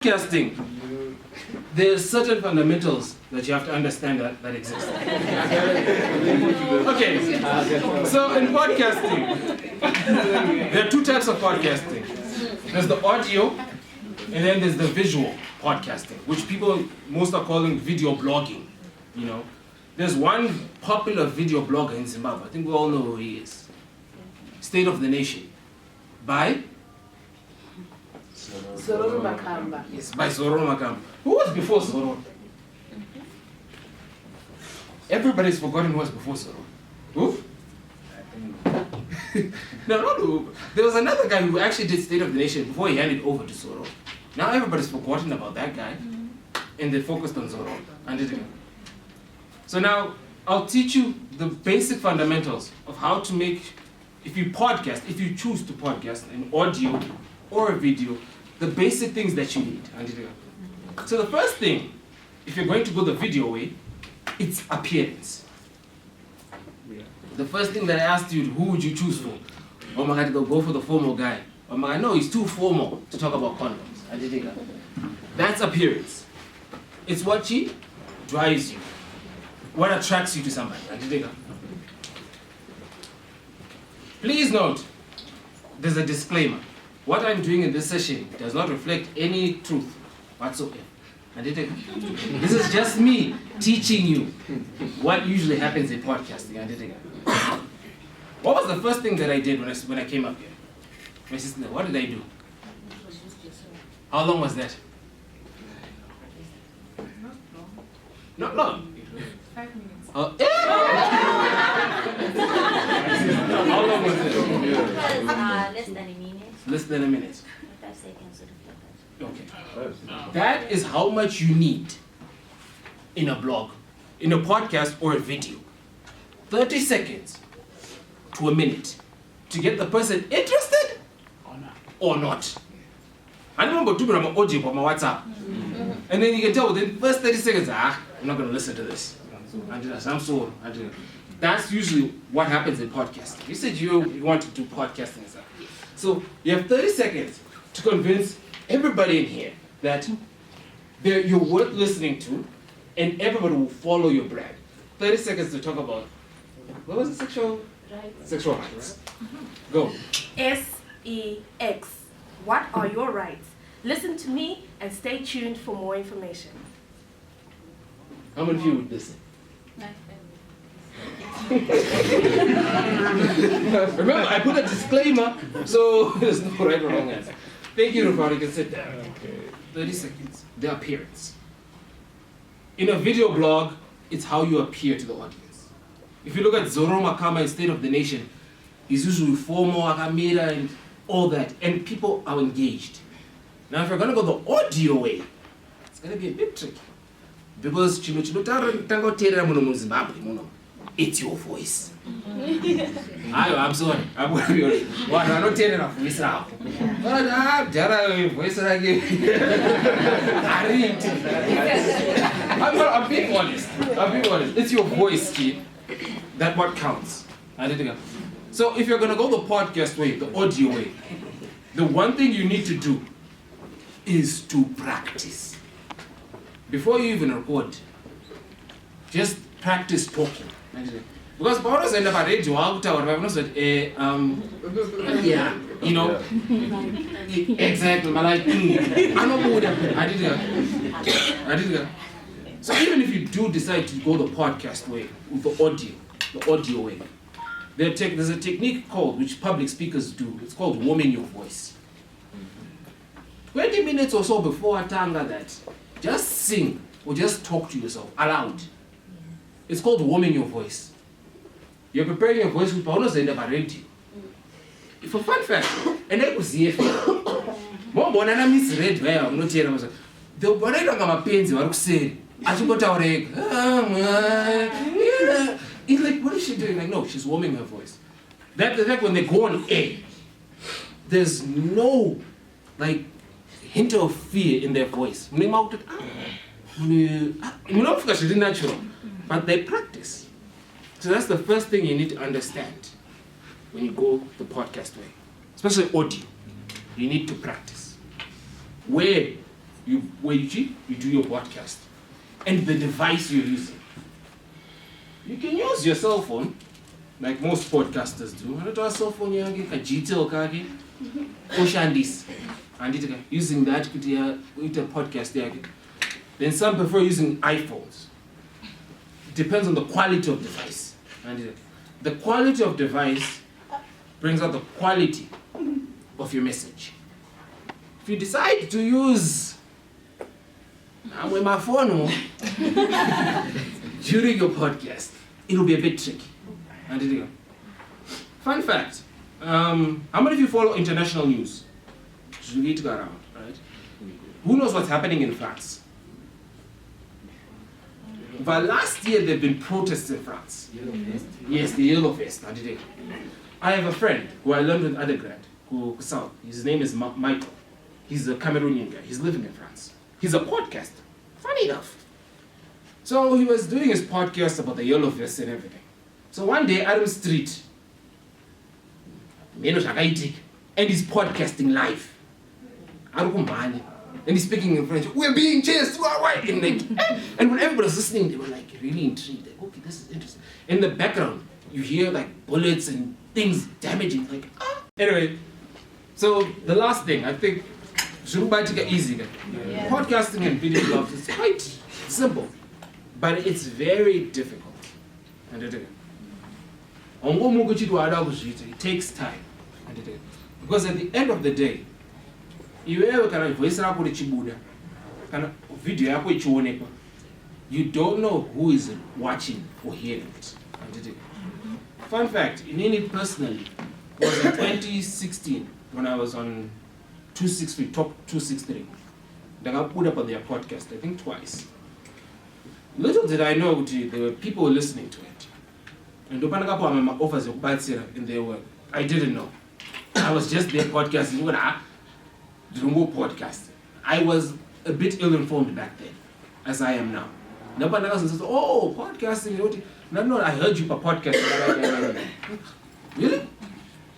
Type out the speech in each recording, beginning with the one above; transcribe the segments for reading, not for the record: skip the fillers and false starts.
Podcasting, there's certain fundamentals that you have to understand that exist. Okay, so in podcasting, there are two types of podcasting. There's the audio, and then there's the visual podcasting, which most are calling video blogging. You know, there's one popular video blogger in Zimbabwe. I think we all know who he is. State of the Nation, by Zororo Makamba. Yes, by Zororo Makamba. Who was before Zororo? Everybody's forgotten who was before Zororo. Who? No, not who. There was another guy who actually did State of the Nation before he handed over to Zororo. Now everybody's forgotten about that guy, and they focused on Zororo. So now, I'll teach you the basic fundamentals of how to make, if you choose to podcast an audio or a video, the basic things that you need. So the first thing, if you're going to go the video way, it's appearance. The first thing that I asked you, who would you choose for? Oh my God, go for the formal guy. Oh my God, no, he's too formal to talk about condoms. That's appearance. It's what drives you. What attracts you to somebody. Please note, there's a disclaimer. What I'm doing in this session does not reflect any truth whatsoever. This is just me teaching you what usually happens in podcasting. What was the first thing that I did when I came up here? My sister, what did I do? How long was that? Not long. 5 minutes. How long was it? Less than a minute. Less than a minute. 5 seconds. Okay. That is how much you need in a blog, in a podcast, or a video. 30 seconds to a minute to get the person interested or not. I remember doing my audio on my WhatsApp. And then you can tell within the first 30 seconds, I'm not going to listen to this. I'm sorry. That's usually what happens in podcasting. You said you want to do podcasting and stuff. So you have 30 seconds to convince everybody in here that you're worth listening to, and everybody will follow your brand. 30 seconds to talk about, what was it, sexual rights. Go. SEX. What are your rights? Listen to me and stay tuned for more information. How many of you would listen? Remember, I put a disclaimer, so there's no right or wrong answer. Thank you, Rufari, you can sit down. 30 seconds, the appearance. In a video blog, it's how you appear to the audience. If you look at Zororo Makamba in State of the Nation, he's usually formal, akamira, and all that, and people are engaged. Now, if you're going to go the audio way, it's going to be a bit tricky. Because it's your voice. I'm sorry. I'm going to be honest. Well, I'm not telling a voice now. But I'm voice again. I'm being honest. It's your voice, kid. That's what counts. So if you're going to go the podcast way, the audio way, the one thing you need to do is to practice. Before you even record, just practice talking. Because Paulus end up at radio, yeah, you know, exactly. I did. So even if you do decide to go the podcast way, with the audio way, there's a technique which public speakers do. It's called warming your voice. 20 minutes or so before Atanga that, just sing or just talk to yourself aloud. It's called warming your voice. You're preparing your voice with Paulos and about radio. For fun fact, and I was here. More banana misread where I'm not here. The banana got my pains were say, I got our egg. It's like, what is she doing? Like, no, she's warming her voice. That's the fact when they go on air, there's no hint of fear in their voice. Natural, but they practice. So that's the first thing you need to understand when you go the podcast way, especially audio. You need to practice. Where where you do your podcast, and the device you're using. You can use your cell phone, like most podcasters do. Unotora cell phone yake kajito kake oshandis, and using that with a podcast yake. Then some prefer using iPhones. It depends on the quality of device. And the quality of device brings out the quality of your message. If you decide to use my phone during your podcast, it'll be a bit tricky. And fun fact, how many of you follow international news? Should we go around, right? Who knows what's happening in France? But last year there have been protests in France. Yes, the Yellow Vest. I have a friend who I learned with undergrad, his name is Michael. He's a Cameroonian guy. He's living in France. He's a podcaster. Funny enough. So he was doing his podcast about the Yellow Vest and everything. So one day, Adam Street, and he's podcasting live. And he's speaking in French. We're being chased. And when everybody was listening, they were like really intrigued. Like, okay, this is interesting. In the background, you hear like bullets and things damaging. Like, ah. Anyway, so the last thing, I think, easy. Yeah. Podcasting and video blogs is quite simple, but it's very difficult. And it takes time. Because at the end of the day, you ever voice video you don't know who is watching or hearing it. Fun fact, in it personally, was in 2016 when I was on 263, top 263. They got put up on their podcast, I think twice. Little did I know there were people listening to it. And offers in their work. I didn't know. I was just there podcasting. I was a bit ill-informed back then, as I am now. Nobody else says, oh, podcasting. No, I heard you for podcasting. Really?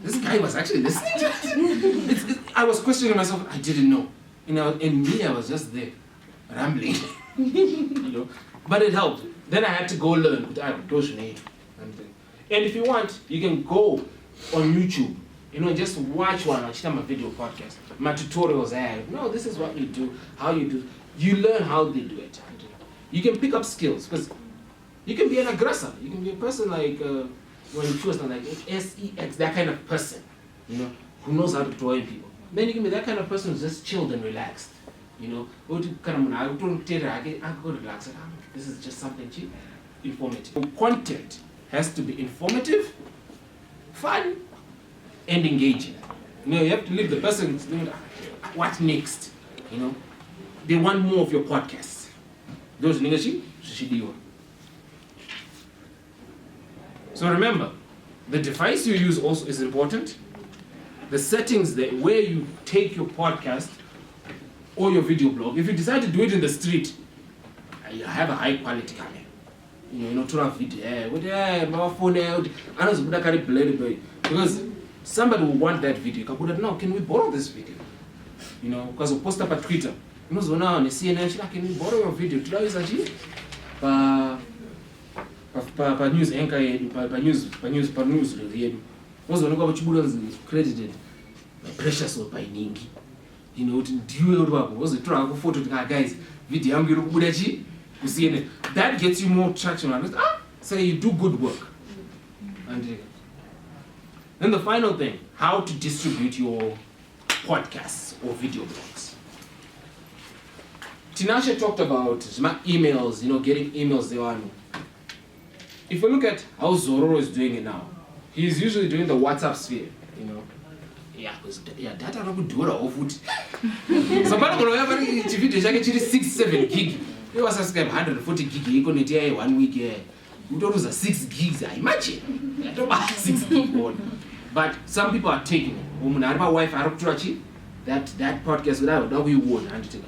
This guy was actually listening to it? I was questioning myself. I didn't know. And me, I was just there, rambling. But it helped. Then I had to go learn. And if you want, you can go on YouTube. Just watch my video podcast. My tutorials are, no, this is what you do, how you do. You learn how they do it. You can pick up skills, because you can be an aggressor. You can be a person like, when you choose like SEX, that kind of person, who knows how to draw people. Then you can be that kind of person who's just chilled and relaxed. This is just something cheap, informative. Content has to be informative, fun, and engaging. You have to leave the person, what next? They want more of your podcasts. Those niggas, so remember, the device you use also is important. The settings there, where you take your podcast or your video blog. If you decide to do it in the street, you have a high quality camera. To have video, because somebody will want that video. No, can we borrow this video? Because we post up at Twitter. CNN, can we borrow your video? Pa news anchor pa news review. Credited precious or by Ningi. Was a travel photo guys, video that gets you more traction. Say you do good work. And then the final thing, how to distribute your podcasts or video blogs. Tinashe talked about emails, getting emails there on. If you look at how Zororo is doing it now, he's usually doing the WhatsApp sphere, Yeah, because data don't do it all food. So, but every video jacket 6-7 gig. You was subscribe 140 gig, you can get 1 week. You don't use 6 gigs, I imagine. I don't buy 6 gig one. But some people are taking it. My wife, that podcast without W1.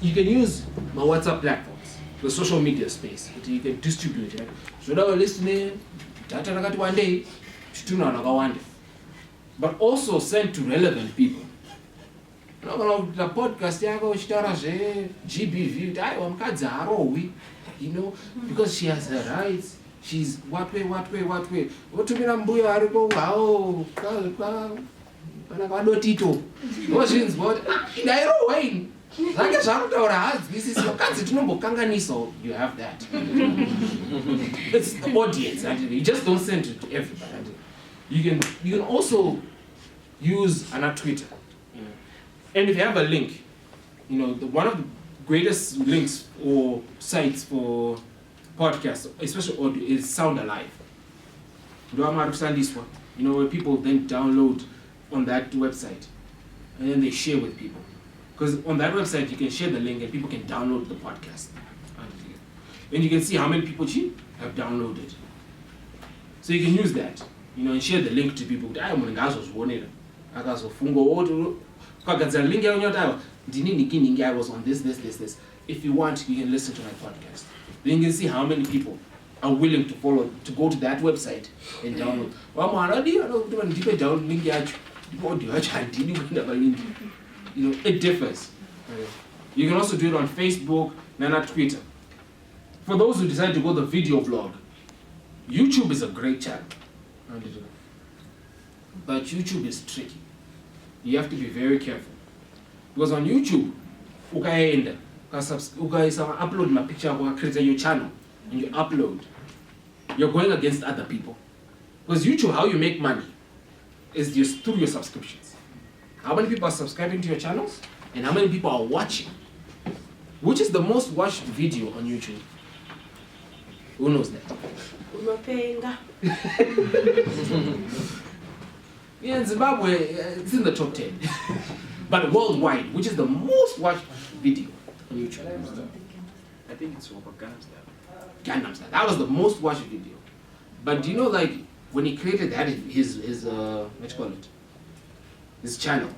You can use my WhatsApp platforms, the social media space. You can distribute it. So now listening, data nakati one day, but also send to relevant people. unogona kuita podcast yako uchitaura zveGBV kuti aiwa mukadzi harohwi, you know, because she has her rights, she's what way wotumira mbuya ariko hawo kana kwadotito wozvinzwa kuti ndairohwa ini zvake zvarutaura haadzwisisi vakadzi tinombokanganisawo. You have that. It's the audience, and you just don't send it to everybody. You can also use another Twitter, and if you have a link, you know, one of the greatest links or sites for podcasts, especially audio, is Sound Alive. You know, where people then download on that website and then they share with people. Because on that website you can share the link and people can download the podcast. And you can see how many people have downloaded. So you can use that, you know, and share the link to people. I was on this. If you want, you can listen to my podcast. Then you can see how many people are willing to follow, to go to that website and download. You know, it differs. You can also do it on Facebook and Twitter. For those who decide to go the video blog, YouTube is a great channel. But YouTube is tricky. You have to be very careful. Because on YouTube, ukaenda, upload my picture, create your channel, and you upload, you're going against other people. Because YouTube, how you make money is just through your subscriptions. How many people are subscribing to your channels, and how many people are watching? Which is the most watched video on YouTube? Who knows that? Yeah, in Zimbabwe, it's in the top 10. But worldwide, which is the most watched video on YouTube? I think it's over Gangnam Style. That was the most watched video. But do you know, like, when he created that, his what you call it? His channel,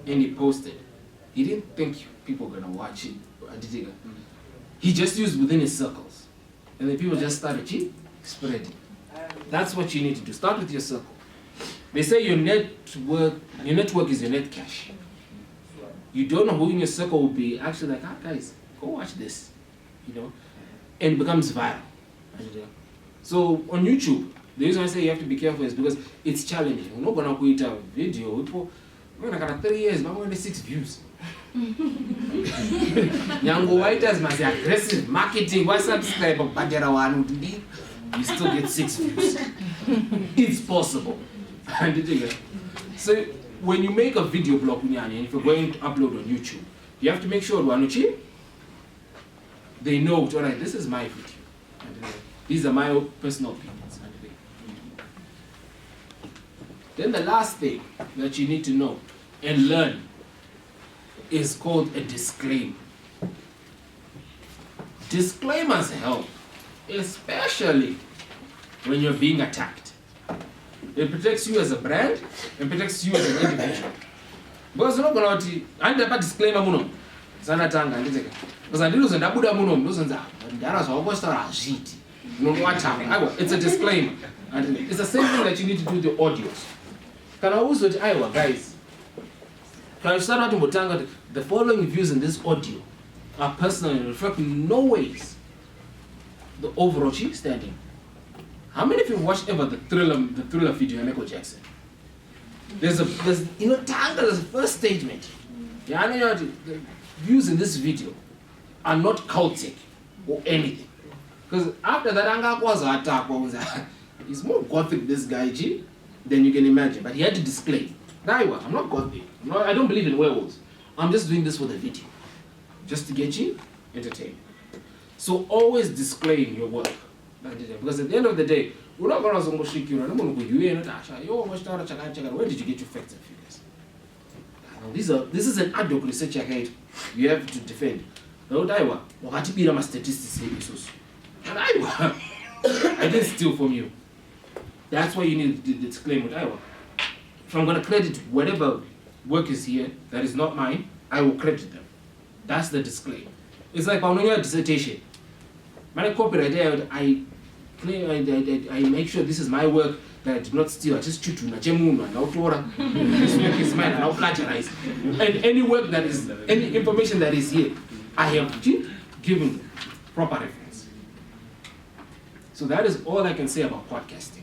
and he posted, he didn't think people were gonna watch it. He just used within his circles, and then people just started spreading. That's what you need to do. Start with your circle. They say your network is your net cash. You don't know who in your circle will be actually like, guys, go watch this, you know, and it becomes viral. So on YouTube, the reason I say you have to be careful is because it's challenging. We're not gonna create a video. We're gonna 3 years, but we're gonna 6 views. Nyango writers must be aggressive marketing. Why subscribe of Badera one? You still get 6 views. It's possible. So when you make a video blog, and if you're going to upload on YouTube, you have to make sure they know, all right, this is my video. These are my personal opinions. Then the last thing that you need to know and learn is called a disclaimer. Disclaimers help, especially when you're being attacked. It protects you as a brand, it protects you as an individual. Because you're not going to have a disclaimer. It's a disclaimer. And it's the same thing that you need to do with the audios. Can I also say, guys, can I start out to the following views in this audio are personal and reflect in no ways the overall standing. How many of you watched ever the thriller video of Michael Jackson? There's Tanga's first statement. Yeah, I know the views in this video are not cultic or anything. Because after that, Anga was attack. He's more gothic, this guy, than you can imagine. But he had to disclaim. I'm not gothic. I don't believe in werewolves. I'm just doing this for the video. Just to get you entertained. So always disclaim your work. Because at the end of the day, we're not going to shake you. Where did you get your facts and figures? This is an ad hoc research ahead. You have to defend. And I didn't steal from you. That's why you need to disclaim with Iowa. If I'm going to credit whatever work is here that is not mine, I will credit them. That's the disclaimer. It's like on your dissertation. When I copyright, I make sure this is my work. that I did not steal. I just chewed to Najemun, now Tora, just make his mind, now plagiarize. And any work that is, any information that is here, I have given proper reference. So that is all I can say about podcasting.